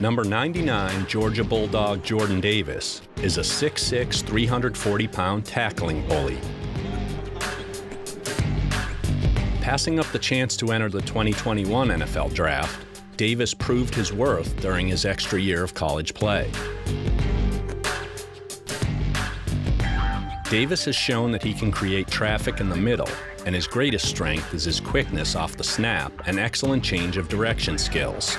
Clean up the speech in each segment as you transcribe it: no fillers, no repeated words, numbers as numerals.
Number 99 Georgia Bulldog Jordan Davis is a 6'6", 340-pound tackling bully. Passing up the chance to enter the 2021 NFL Draft, Davis proved his worth during his extra year of college play. Davis has shown that he can create traffic in the middle, and his greatest strength is his quickness off the snap and excellent change of direction skills.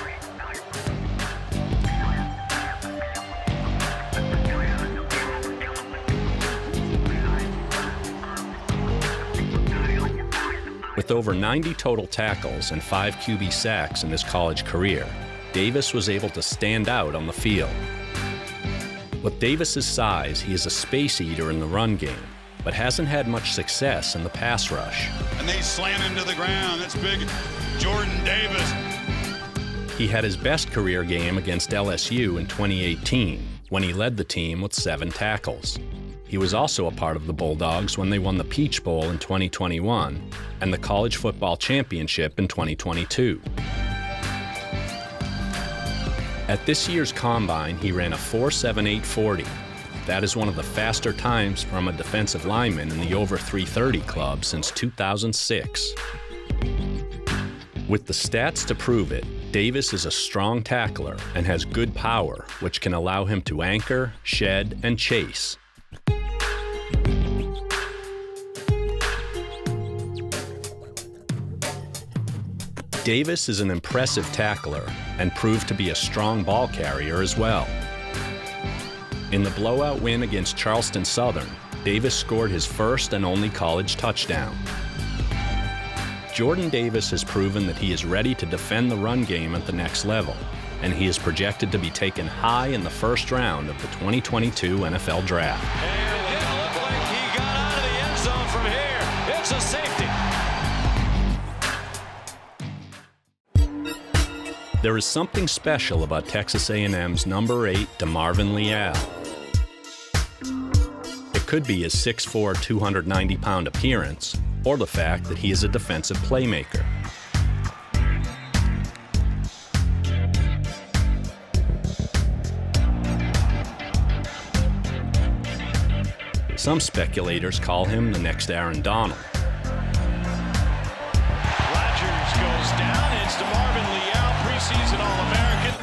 With over 90 total tackles and 5 QB sacks in his college career, Davis was able to stand out on the field. With Davis's size, he is a space eater in the run game, but hasn't had much success in the pass rush. And they slam him to the ground. That's big Jordan Davis. He had his best career game against LSU in 2018, when he led the team with 7 tackles. He was also a part of the Bulldogs when they won the Peach Bowl in 2021 and the College Football Championship in 2022. At this year's Combine, he ran a 4.78 40. That is one of the faster times from a defensive lineman in the over 330 club since 2006. With the stats to prove it, Davis is a strong tackler and has good power, which can allow him to anchor, shed, and chase. Davis is an impressive tackler and proved to be a strong ball carrier as well. In the blowout win against Charleston Southern, Davis scored his first and only college touchdown. Jordan Davis has proven that he is ready to defend the run game at the next level, and he is projected to be taken high in the first round of the 2022 NFL Draft. And it looked like he got out of the end zone from here. It's a safety. There is something special about Texas A&M's number 8, Marvin Liu. It could be his 6'4", 290-pound appearance, or the fact that he is a defensive playmaker. Some speculators call him the next Aaron Donald. Rodgers goes down. It's Marvin Liu, preseason All-American.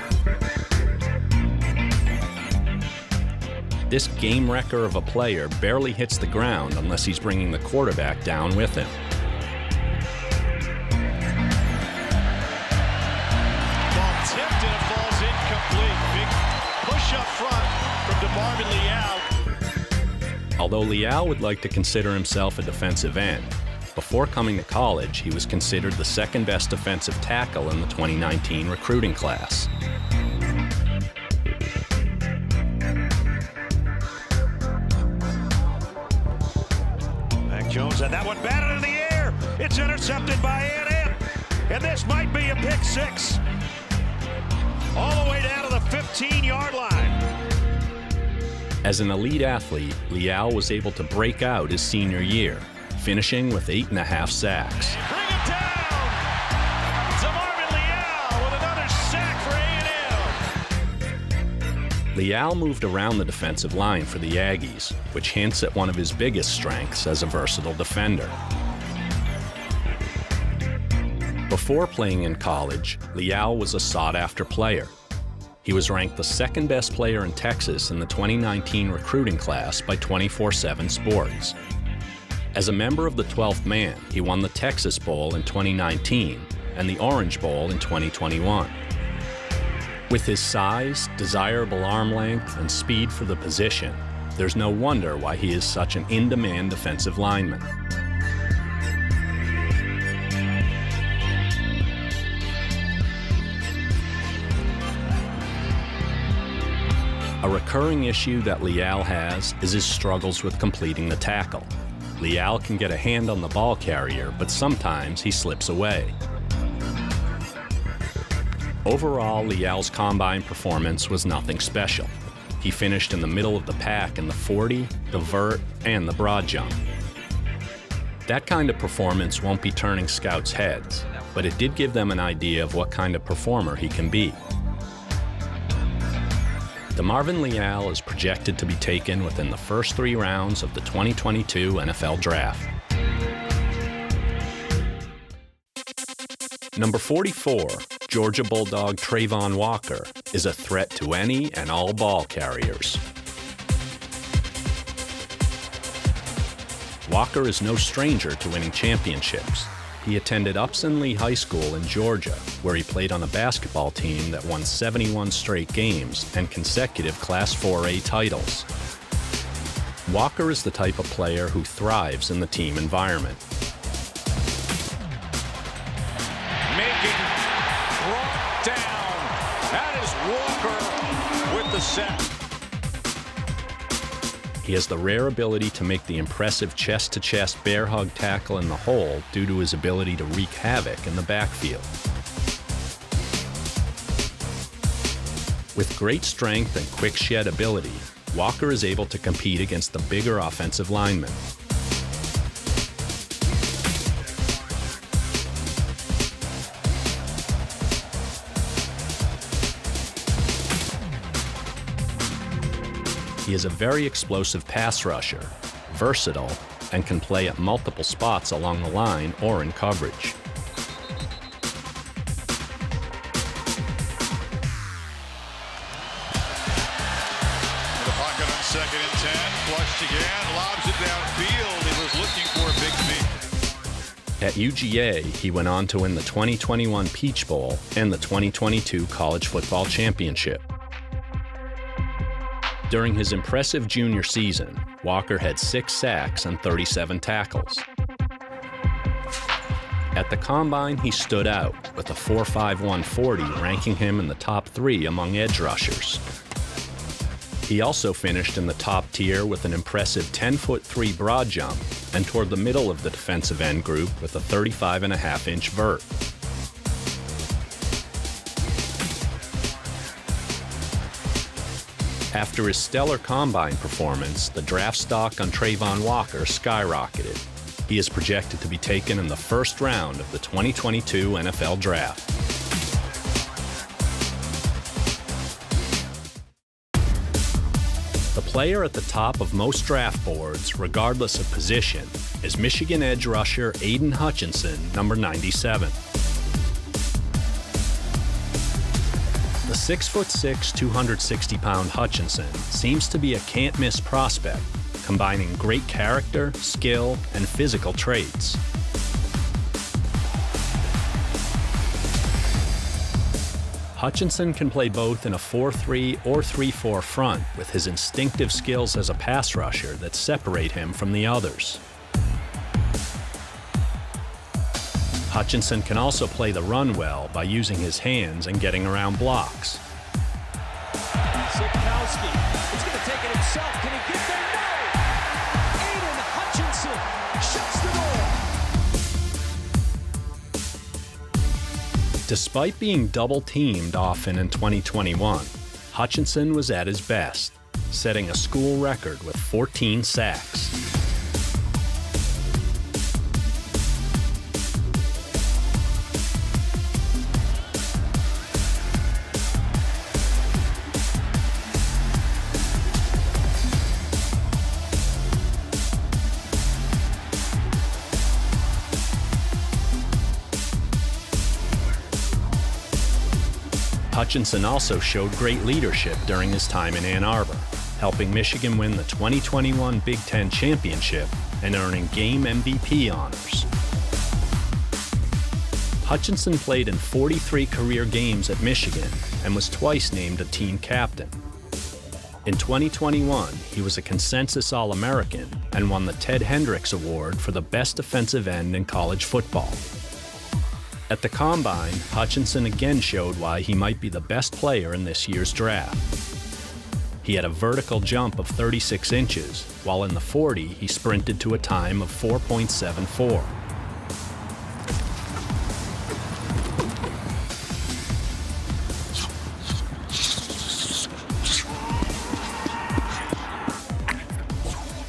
This game wrecker of a player barely hits the ground unless he's bringing the quarterback down with him. Ball tipped and it falls incomplete. Big push up front from Marvin Liu. Although Liu would like to consider himself a defensive end, before coming to college, he was considered the second best defensive tackle in the 2019 recruiting class. Mac Jones had that one batted in the air. It's intercepted by A&M. And this might be a pick six. All the way down to the 15-yard line. As an elite athlete, Liu was able to break out his senior year, finishing with 8.5 sacks. Bring it down! To Marvin Liu with another sack for A&M. Liu moved around the defensive line for the Aggies, which hints at one of his biggest strengths as a versatile defender. Before playing in college, Liu was a sought-after player. He was ranked the second best player in Texas in the 2019 recruiting class by 24/7 Sports. As a member of the 12th man, he won the Texas Bowl in 2019 and the Orange Bowl in 2021. With his size, desirable arm length, and speed for the position, there's no wonder why he is such an in-demand defensive lineman. A recurring issue that Liu has is his struggles with completing the tackle. Liu can get a hand on the ball carrier, but sometimes he slips away. Overall, Liu's combine performance was nothing special. He finished in the middle of the pack in the 40, the vert, and the broad jump. That kind of performance won't be turning scouts' heads, but it did give them an idea of what kind of performer he can be. Marvin Liu is projected to be taken within the first 3 rounds of the 2022 NFL Draft. Number 44, Georgia Bulldog Trayvon Walker is a threat to any and all ball carriers. Walker is no stranger to winning championships. He attended Upson Lee High School in Georgia, where he played on a basketball team that won 71 straight games and consecutive Class 4A titles. Walker is the type of player who thrives in the team environment. Making, brought down. That is Walker with the set. He has the rare ability to make the impressive chest-to-chest bear hug tackle in the hole due to his ability to wreak havoc in the backfield. With great strength and quick shed ability, Walker is able to compete against the bigger offensive linemen. He is a very explosive pass rusher, versatile, and can play at multiple spots along the line or in coverage. The pocket on 2nd and 10, flushed again, lobs it downfield. He was looking for a big feat. At UGA, he went on to win the 2021 Peach Bowl and the 2022 College Football Championship. During his impressive junior season, Walker had 6 sacks and 37 tackles. At the Combine, he stood out with a 4.51 40, ranking him in the top 3 among edge rushers. He also finished in the top tier with an impressive 10'3" broad jump and toward the middle of the defensive end group with a 35.5-inch vert. After his stellar Combine performance, the draft stock on Trayvon Walker skyrocketed. He is projected to be taken in the first round of the 2022 NFL Draft. The player at the top of most draft boards, regardless of position, is Michigan edge rusher Aidan Hutchinson, number 97. The 6'6", 260-pound Hutchinson seems to be a can't-miss prospect, combining great character, skill, and physical traits. Hutchinson can play both in a 4-3 or 3-4 front with his instinctive skills as a pass rusher that separate him from the others. Hutchinson can also play the run well by using his hands and getting around blocks. Sikowski, it's going to take it himself. Can he get there? No! Aidan Hutchinson shuts the door. Despite being double-teamed often in 2021, Hutchinson was at his best, setting a school record with 14 sacks. Hutchinson also showed great leadership during his time in Ann Arbor, helping Michigan win the 2021 Big Ten Championship and earning game MVP honors. Hutchinson played in 43 career games at Michigan and was twice named a team captain. In 2021, he was a consensus All-American and won the Ted Hendricks Award for the best defensive end in college football. At the Combine, Hutchinson again showed why he might be the best player in this year's draft. He had a vertical jump of 36 inches, while in the 40 he sprinted to a time of 4.74.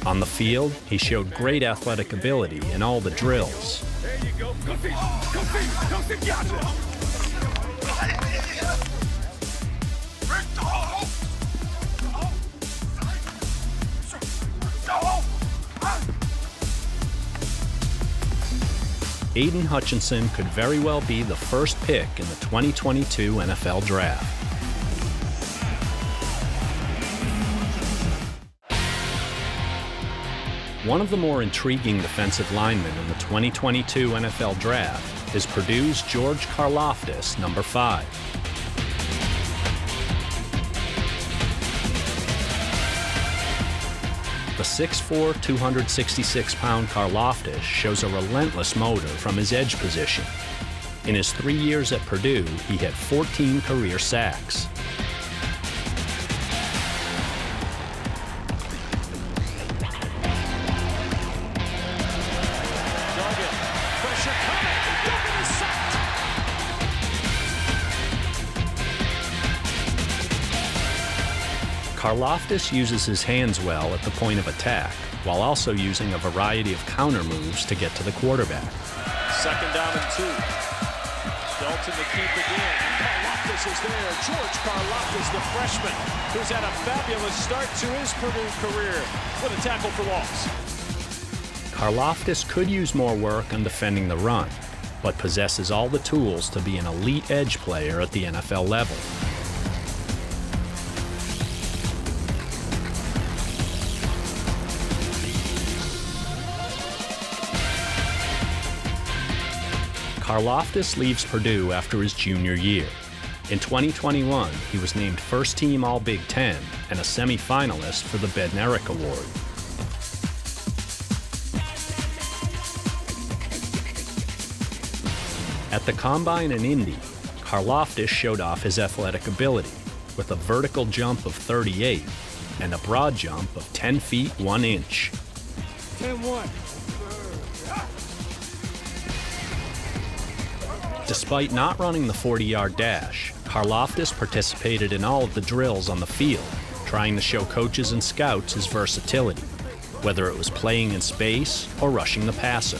On the field, he showed great athletic ability in all the drills. There you go. Go feet. Go feet. Go feet. Gotcha. Aidan Hutchinson could very well be the first pick in the 2022 NFL Draft. One of the more intriguing defensive linemen in the 2022 NFL Draft is Purdue's George Karlofis, number 5. The 6'4", 266-pound Karlofis shows a relentless motor from his edge position. In his 3 years at Purdue, he had 14 career sacks. Karlofis uses his hands well at the point of attack, while also using a variety of counter moves to get to the quarterback. 2nd down and 2. Dalton to keep it in. Karlofis is there. George Karlofis, the freshman, who's had a fabulous start to his Purdue career with a tackle for loss. Karlofis could use more work on defending the run, but possesses all the tools to be an elite edge player at the NFL level. Karlofis leaves Purdue after his junior year. In 2021, he was named first-team All-Big Ten and a semi-finalist for the Bednarik Award. At the Combine in Indy, Karlofis showed off his athletic ability with a vertical jump of 38 and a broad jump of 10 feet 1 inch. 10-1. Despite not running the 40-yard dash, Karlofis participated in all of the drills on the field, trying to show coaches and scouts his versatility, whether it was playing in space or rushing the passer.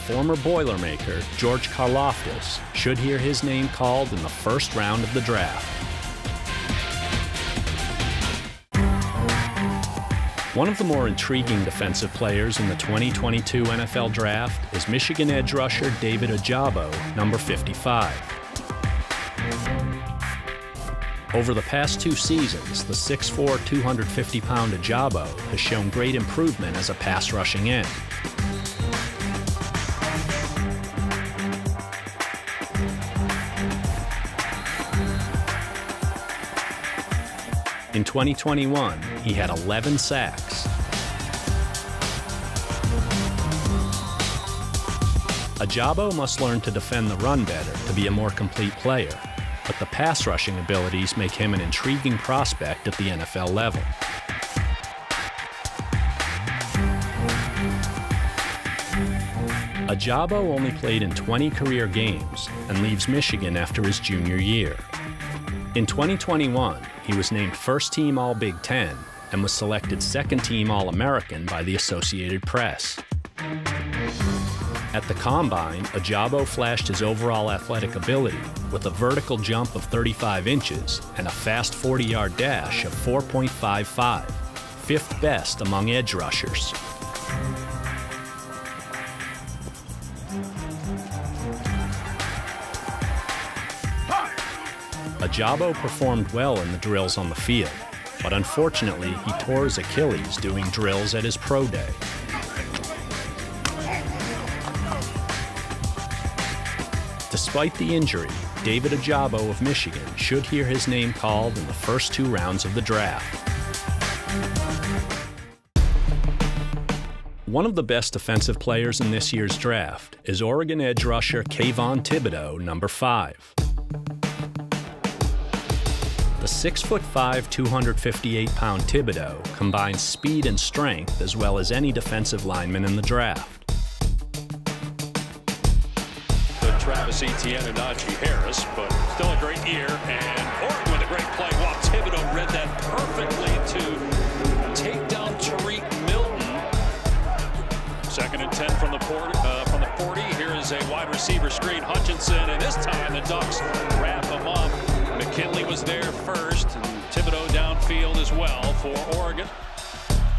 Former Boilermaker George Karlofis should hear his name called in the first round of the draft. One of the more intriguing defensive players in the 2022 NFL Draft is Michigan edge rusher David Ajabo, number 55. Over the past 2 seasons, the 6'4", 250-pound Ajabo has shown great improvement as a pass rushing end. In 2021, he had 11 sacks. Ajabo must learn to defend the run better to be a more complete player, but the pass rushing abilities make him an intriguing prospect at the NFL level. Ajabo only played in 20 career games and leaves Michigan after his junior year. In 2021, he was named first-team All-Big Ten and was selected second-team All-American by the Associated Press. At the Combine, Ajabo flashed his overall athletic ability with a vertical jump of 35 inches and a fast 40-yard dash of 4.55, 5th best among edge rushers. Ajabo performed well in the drills on the field, but unfortunately he tore his Achilles doing drills at his pro day. Despite the injury, David Ajabo of Michigan should hear his name called in the first 2 rounds of the draft. One of the best defensive players in this year's draft is Oregon edge rusher Thibodeaux, number 5. The 6'5", 258-pound Thibodeaux combines speed and strength as well as any defensive lineman in the draft. Good Travis Etienne and Najee Harris, but still a great year. And Oregon with a great play. Wow, Thibodeaux read that perfectly to take down Tariq Milton. 2nd and from the 40. Here is a wide receiver screen, Hutchinson, and this time the Ducks wrap him up. McKinley was there first, and Thibodeaux downfield as well for Oregon.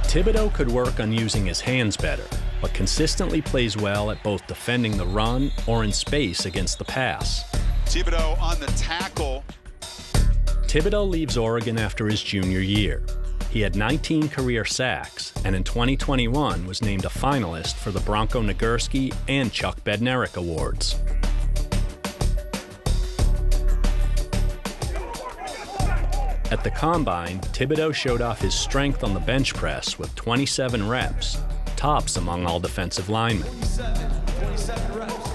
Thibodeaux could work on using his hands better, but consistently plays well at both defending the run or in space against the pass. Thibodeaux on the tackle. Thibodeaux leaves Oregon after his junior year. He had 19 career sacks, and in 2021 was named a finalist for the Bronco Nagurski and Chuck Bednarik Awards. At the Combine, Thibodeaux showed off his strength on the bench press with 27 reps, tops among all defensive linemen. 27 reps.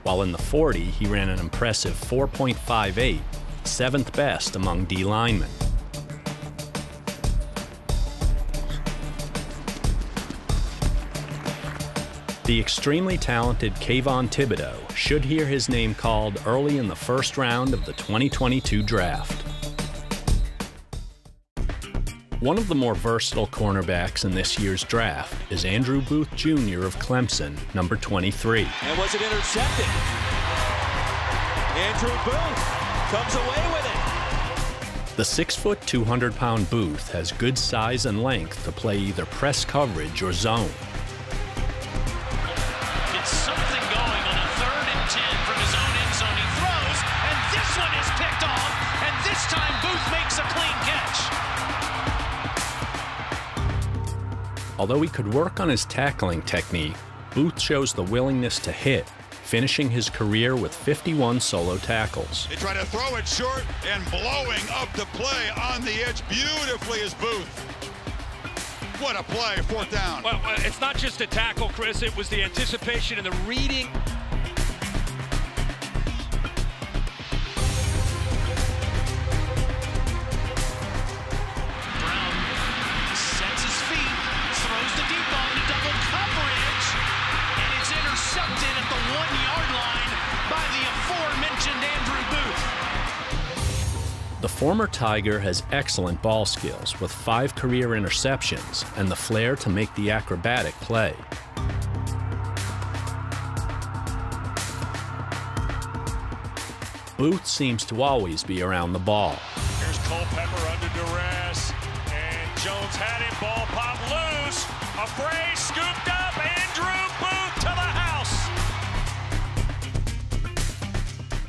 While in the 40, he ran an impressive 4.58, 7th best among D linemen. The extremely talented Kayvon Thibodeaux should hear his name called early in the first round of the 2022 draft. One of the more versatile cornerbacks in this year's draft is Andrew Booth Jr. of Clemson, number 23. And was it intercepted? Andrew Booth comes away with it. The 6-foot, 200-pound Booth has good size and length to play either press coverage or zone. It's something going on a 3rd and 10 from his own end zone. He throws, and this one is picked off, and this time Booth makes a clean catch. Although he could work on his tackling technique, Booth shows the willingness to hit, finishing his career with 51 solo tackles. They try to throw it short, and blowing up the play on the edge beautifully is Booth. What a play, 4th down. Well, it's not just a tackle, Chris. It was the anticipation and the reading. At the 1-yard line by the aforementioned Andrew Booth. The former Tiger has excellent ball skills with 5 career interceptions and the flair to make the acrobatic play. Booth seems to always be around the ball. Here's Culpepper under duress, and Jones had him, ball pop loose, a Frey scooped up, Andrew Booth to the house.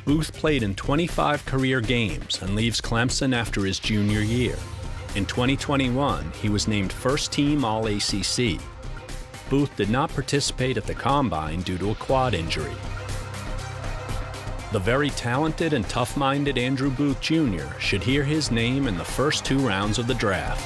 Booth played in 25 career games and leaves Clemson after his junior year. In 2021, he was named first-team All-ACC. Booth did not participate at the Combine due to a quad injury. The very talented and tough-minded Andrew Booth Jr. should hear his name in the first 2 rounds of the draft.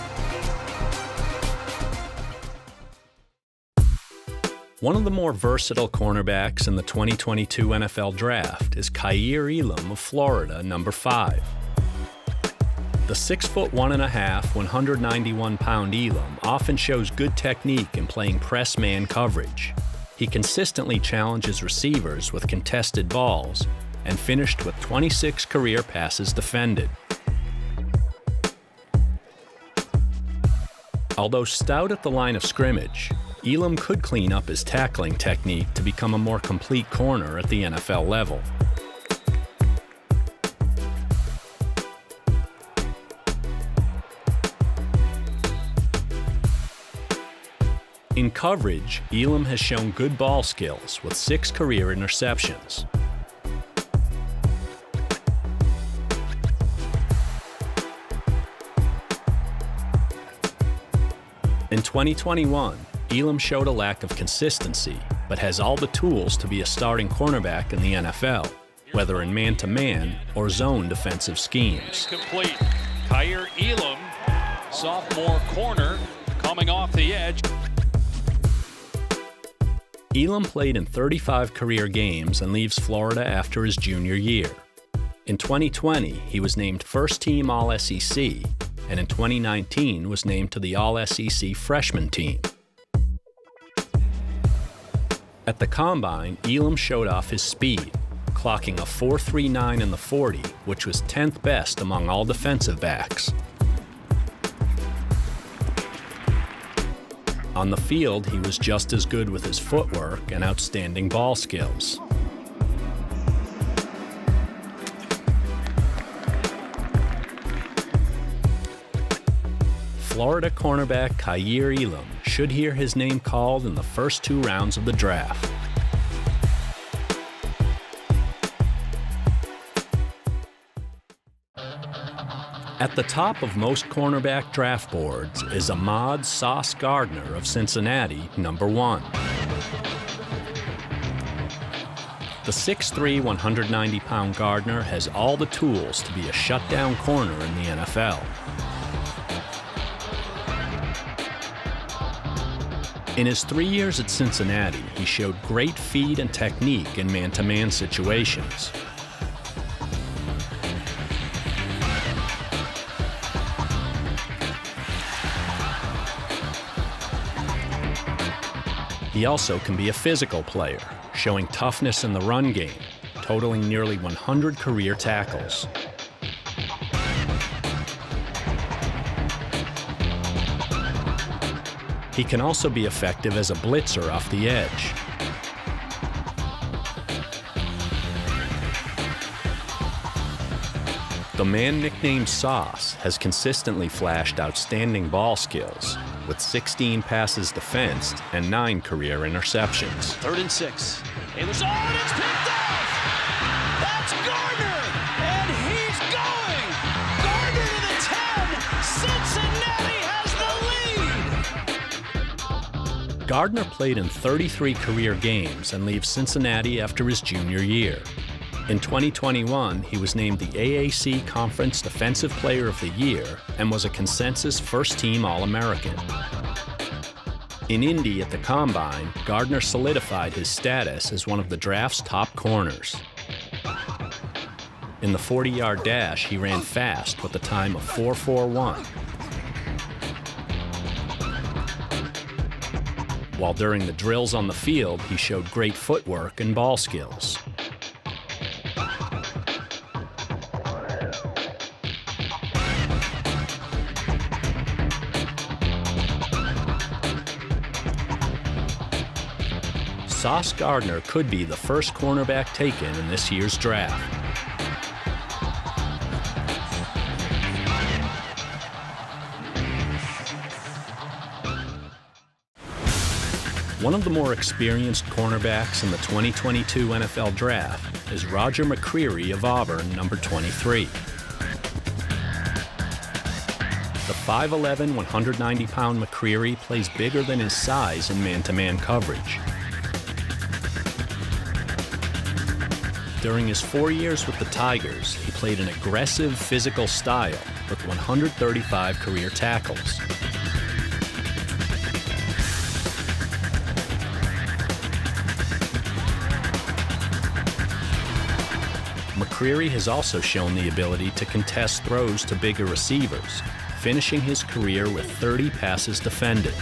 One of the more versatile cornerbacks in the 2022 NFL Draft is Kaiir Elam of Florida, number 5. The 6'1½", 191-pound Elam often shows good technique in playing press man coverage. He consistently challenges receivers with contested balls and finished with 26 career passes defended. Although stout at the line of scrimmage, Elam could clean up his tackling technique to become a more complete corner at the NFL level. In coverage, Elam has shown good ball skills with 6 career interceptions. In 2021, Elam showed a lack of consistency, but has all the tools to be a starting cornerback in the NFL, whether in man-to-man or zone defensive schemes. Complete. Kaiir Elam, sophomore corner, coming off the edge. Elam played in 35 career games and leaves Florida after his junior year. In 2020, he was named first-team All-SEC, and in 2019 was named to the All-SEC freshman team. At the Combine, Elam showed off his speed, clocking a 4.39 in the 40, which was 10th best among all defensive backs. On the field, he was just as good with his footwork and outstanding ball skills. Florida cornerback Elam should hear his name called in the first 2 rounds of the draft. At the top of most cornerback draft boards is Ahmad "Sauce" Gardner of Cincinnati, #1. The 6'3", 190-pound Gardner has all the tools to be a shutdown corner in the NFL. In his 3 years at Cincinnati, he showed great feet and technique in man-to-man situations. He also can be a physical player, showing toughness in the run game, totaling nearly 100 career tackles. He can also be effective as a blitzer off the edge. The man nicknamed Sauce has consistently flashed outstanding ball skills, with 16 passes defensed and 9 career interceptions. 3rd and 6. And it's picked off! That's Gardner! And he's going! Gardner to the 10! Cincinnati has the lead! Gardner played in 33 career games and leaves Cincinnati after his junior year. In 2021, he was named the AAC Conference Defensive Player of the Year and was a consensus first-team All-American. In Indy at the Combine, Gardner solidified his status as one of the draft's top corners. In the 40-yard dash, he ran fast with a time of 4.41. While during the drills on the field, he showed great footwork and ball skills. Sauce Gardner could be the first cornerback taken in this year's draft. One of the more experienced cornerbacks in the 2022 NFL Draft is Roger McCrary of Auburn, #23. The 5'11", 190-pound McCrary plays bigger than his size in man-to-man coverage. During his 4 years with the Tigers, he played an aggressive, physical style with 135 career tackles. McCrary has also shown the ability to contest throws to bigger receivers, finishing his career with 30 passes defended.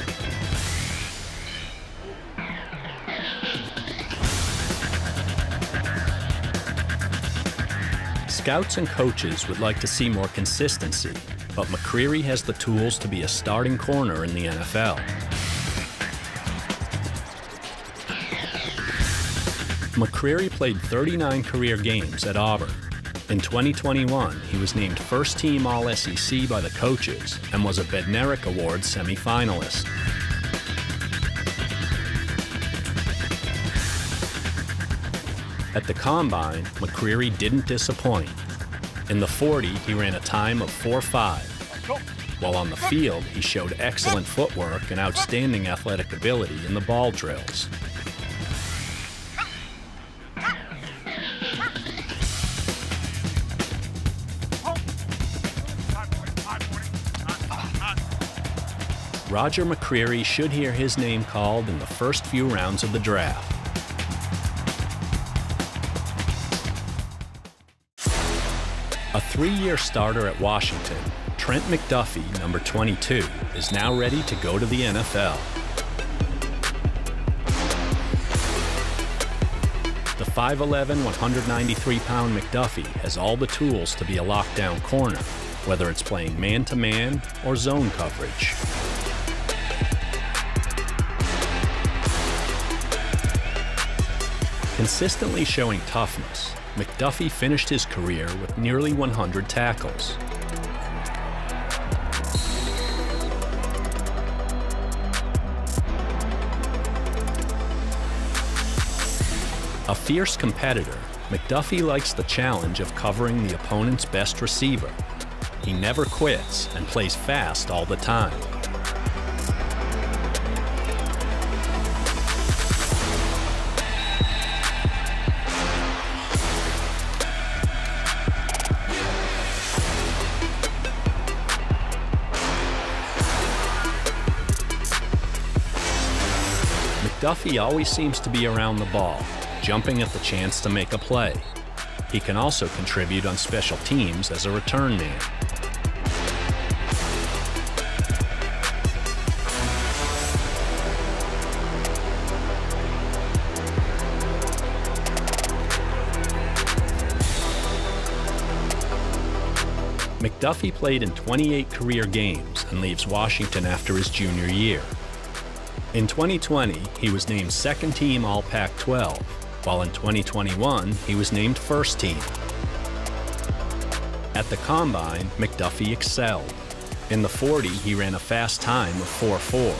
Scouts and coaches would like to see more consistency, but McCrary has the tools to be a starting corner in the NFL. McCrary played 39 career games at Auburn. In 2021, he was named first-team All-SEC by the coaches and was a Bednarik Award semifinalist. At the Combine, McCrary didn't disappoint. In the 40, he ran a time of 4.5. While on the field, he showed excellent footwork and outstanding athletic ability in the ball drills. Roger McCrary should hear his name called in the first few rounds of the draft. A 3-year starter at Washington, Trent McDuffie, #22, is now ready to go to the NFL. The 5'11", 193-pound McDuffie has all the tools to be a lockdown corner, whether it's playing man-to-man or zone coverage. Consistently showing toughness, McDuffie finished his career with nearly 100 tackles. A fierce competitor, McDuffie likes the challenge of covering the opponent's best receiver. He never quits and plays fast all the time. McDuffie always seems to be around the ball, jumping at the chance to make a play. He can also contribute on special teams as a return man. McDuffie played in 28 career games and leaves Washington after his junior year. In 2020, he was named second team All Pac-12, while in 2021, he was named first team. At the Combine, McDuffie excelled. In the 40, he ran a fast time of 4.4.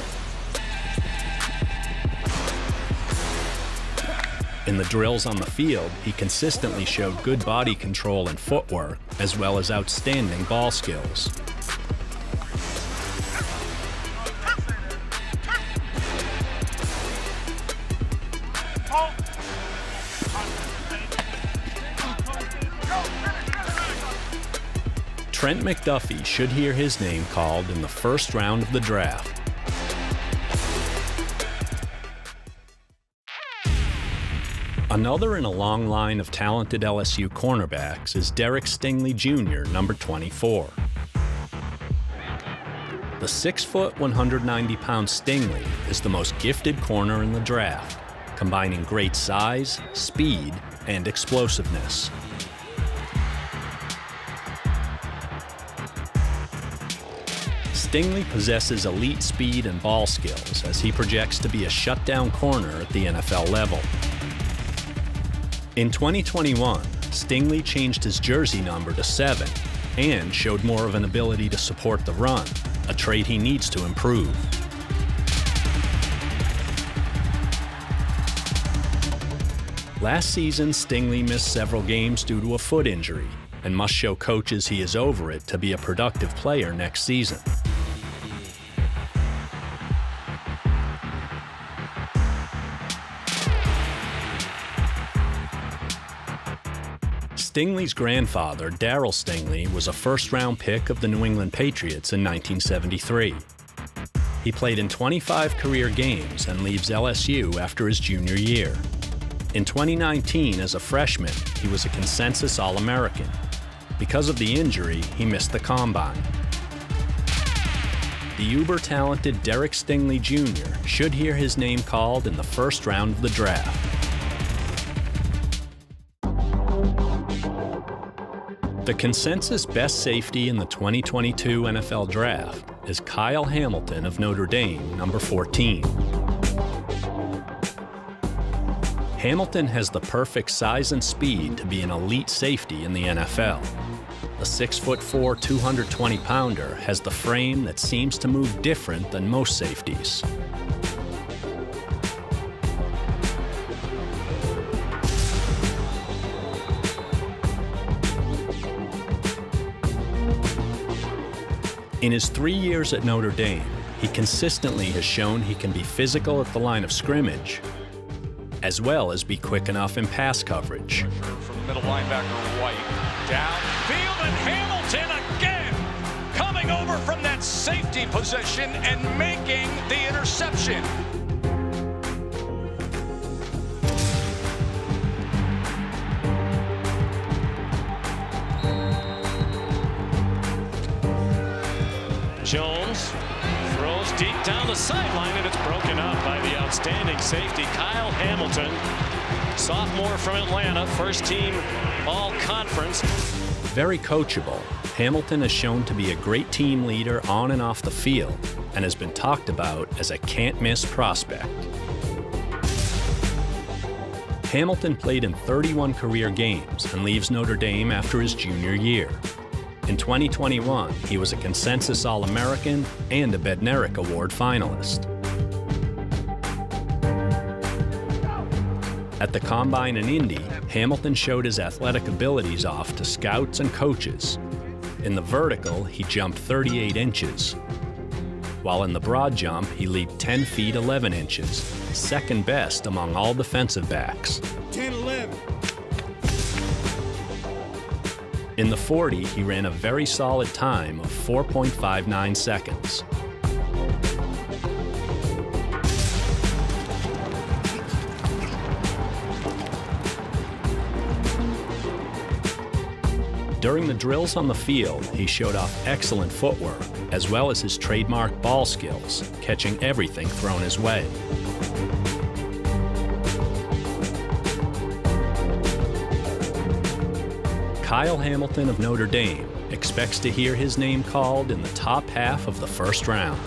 In the drills on the field, he consistently showed good body control and footwork, as well as outstanding ball skills. Trent McDuffie should hear his name called in the first round of the draft. Another in a long line of talented LSU cornerbacks is Derek Stingley Jr., number 24. The 6-foot, 190-pound Stingley is the most gifted corner in the draft, combining great size, speed, and explosiveness. Stingley possesses elite speed and ball skills as he projects to be a shutdown corner at the NFL level. In 2021, Stingley changed his jersey number to 7 and showed more of an ability to support the run, a trait he needs to improve. Last season, Stingley missed several games due to a foot injury and must show coaches he is over it to be a productive player next season. Stingley's grandfather, Darryl Stingley, was a first-round pick of the New England Patriots in 1973. He played in 25 career games and leaves LSU after his junior year. In 2019, as a freshman, he was a consensus All-American. Because of the injury, he missed the Combine. The uber-talented Derek Stingley Jr. should hear his name called in the first round of the draft. The consensus best safety in the 2022 NFL Draft is Kyle Hamilton of Notre Dame, number 14. Hamilton has the perfect size and speed to be an elite safety in the NFL. The 6'4", 220-pounder has the frame that seems to move different than most safeties. In his 3 years at Notre Dame, he consistently has shown he can be physical at the line of scrimmage, as well as be quick enough in pass coverage. From middle linebacker White, downfield, and Hamilton again coming over from that safety position and making the interception. Jones throws deep down the sideline, and it's broken up by the outstanding safety, Kyle Hamilton. Sophomore from Atlanta, first team all-conference. Very coachable, Hamilton has shown to be a great team leader on and off the field and has been talked about as a can't-miss prospect. Hamilton played in 31 career games and leaves Notre Dame after his junior year. In 2021, he was a consensus All-American and a Bednarik Award finalist. At the Combine in Indy, Hamilton showed his athletic abilities off to scouts and coaches. In the vertical, he jumped 38 inches. While in the broad jump, he leaped 10 feet 11 inches, second best among all defensive backs. 10-11. In the 40, he ran a very solid time of 4.59 seconds. During the drills on the field, he showed off excellent footwork, as well as his trademark ball skills, catching everything thrown his way. Kyle Hamilton of Notre Dame expects to hear his name called in the top half of the first round.